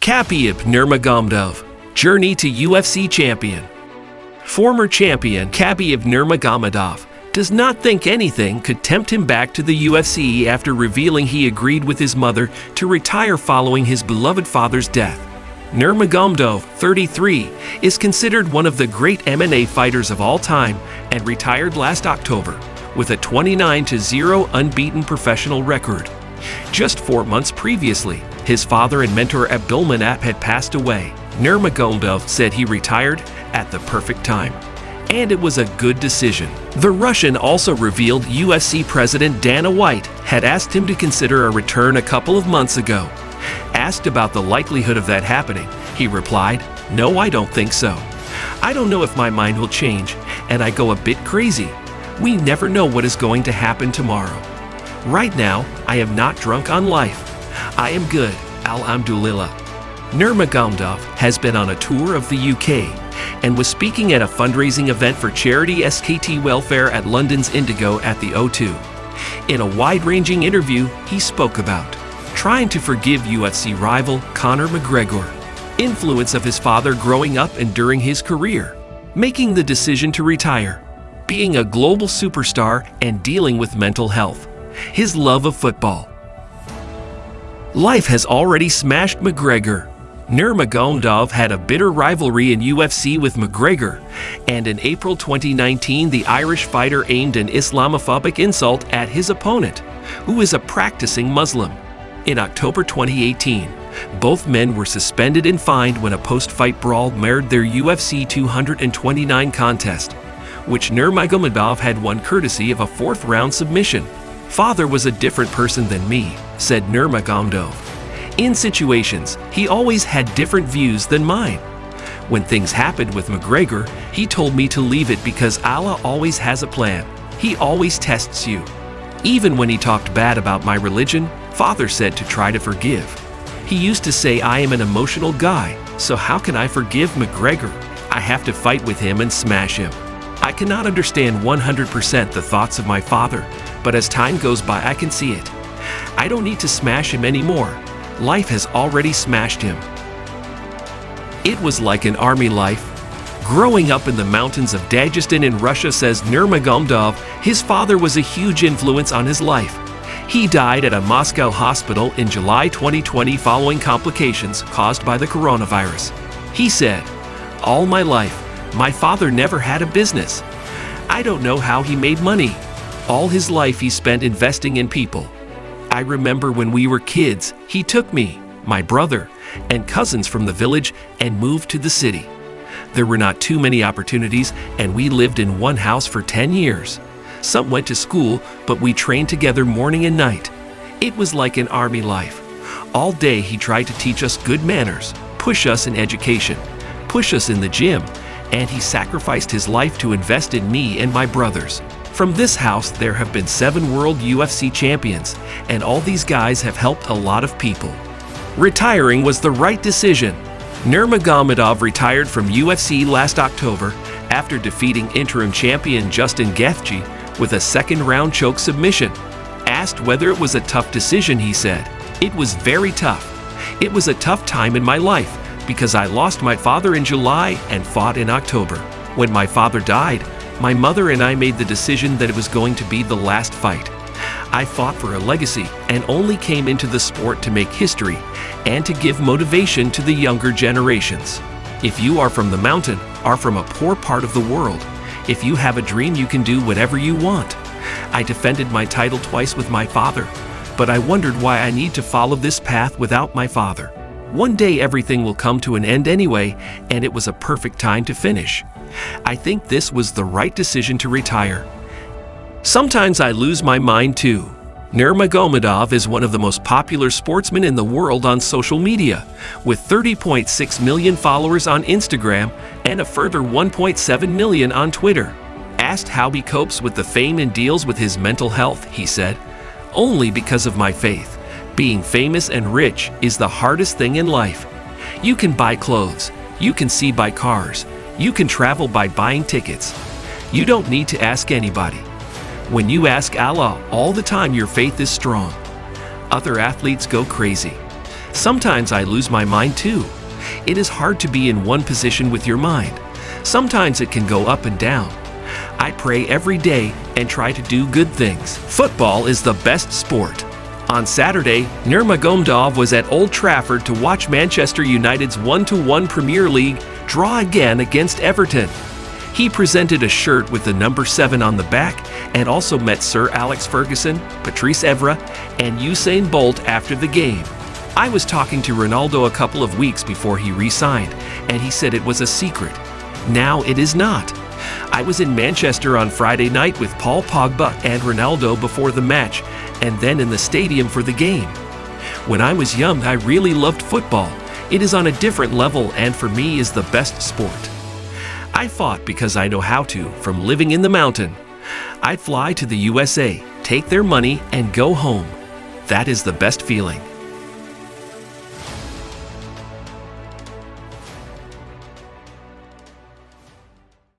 Khabib Nurmagomedov, journey to UFC champion. Former champion Khabib Nurmagomedov does not think anything could tempt him back to the UFC after revealing he agreed with his mother to retire following his beloved father's death. Nurmagomedov, 33, is considered one of the great MMA fighters of all time and retired last October with a 29-0 unbeaten professional record. Just 4 months previously, his father and mentor Abdulmanap had passed away. Nurmagomedov said he retired at the perfect time, and it was a good decision. The Russian also revealed UFC President Dana White had asked him to consider a return a couple of months ago. Asked about the likelihood of that happening, he replied, "No, I don't think so. I don't know if my mind will change, and I go a bit crazy. We never know what is going to happen tomorrow. Right now, I am not drunk on life. I am good, Alhamdulillah." Nurmagomedov has been on a tour of the UK and was speaking at a fundraising event for charity SKT Welfare at London's Indigo at the O2. In a wide-ranging interview, he spoke about trying to forgive UFC rival Conor McGregor, influence of his father growing up and during his career, making the decision to retire, being a global superstar and dealing with mental health, his love of football. Life has already smashed McGregor. Nurmagomedov had a bitter rivalry in UFC with McGregor, and in April 2019 the Irish fighter aimed an Islamophobic insult at his opponent, who is a practicing Muslim. In October 2018, both men were suspended and fined when a post-fight brawl marred their UFC 229 contest, which Nurmagomedov had won courtesy of a fourth-round submission. "Father was a different person than me," said Nurmagomedov. "In situations, he always had different views than mine. When things happened with McGregor, he told me to leave it because Allah always has a plan. He always tests you. Even when he talked bad about my religion, Father said to try to forgive. He used to say I am an emotional guy, so how can I forgive McGregor? I have to fight with him and smash him. I cannot understand 100% the thoughts of my father, but as time goes by I can see it. I don't need to smash him anymore. Life has already smashed him." It was like an army life. Growing up in the mountains of Dagestan in Russia, says Nurmagomedov, his father was a huge influence on his life. He died at a Moscow hospital in July 2020 following complications caused by the coronavirus. He said, "All my life, my father never had a business. I don't know how he made money. All his life he spent investing in people. I remember when we were kids, he took me, my brother, and cousins from the village and moved to the city. There were not too many opportunities, and we lived in one house for 10 years. Some went to school, but we trained together morning and night. It was like an army life. All day he tried to teach us good manners, push us in education, push us in the gym, and he sacrificed his life to invest in me and my brothers. From this house, there have been 7 world UFC champions, and all these guys have helped a lot of people." Retiring was the right decision. Nurmagomedov retired from UFC last October after defeating interim champion Justin Gaethje with a second-round choke submission. Asked whether it was a tough decision, he said, "It was very tough. It was a tough time in my life because I lost my father in July and fought in October. When my father died, my mother and I made the decision that it was going to be the last fight. I fought for a legacy and only came into the sport to make history and to give motivation to the younger generations. If you are from the mountain, are from a poor part of the world, if you have a dream, you can do whatever you want. I defended my title twice with my father, but I wondered why I need to follow this path without my father. One day everything will come to an end anyway, and it was a perfect time to finish. I think this was the right decision to retire. Sometimes I lose my mind too." Nurmagomedov is one of the most popular sportsmen in the world on social media, with 30.6 million followers on Instagram and a further 1.7 million on Twitter. Asked how he copes with the fame and deals with his mental health, he said, "Only because of my faith. Being famous and rich is the hardest thing in life. You can buy clothes, you can see by cars, you can travel by buying tickets. You don't need to ask anybody. When you ask Allah all the time, your faith is strong. Other athletes go crazy. Sometimes I lose my mind too. It is hard to be in one position with your mind. Sometimes it can go up and down. I pray every day and try to do good things. Football is the best sport. On Saturday, Nurmagomedov was at Old Trafford to watch Manchester United's 1-1 Premier League draw again against Everton. He presented a shirt with the number 7 on the back and also met Sir Alex Ferguson, Patrice Evra, and Usain Bolt after the game. I was talking to Ronaldo a couple of weeks before he re-signed, and he said it was a secret. Now it is not. I was in Manchester on Friday night with Paul Pogba and Ronaldo before the match, and then in the stadium for the game. When I was young, I really loved football. It is on a different level and for me is the best sport. I fought because I know how to, from living in the mountain. I'd fly to the USA, take their money, and go home. That is the best feeling.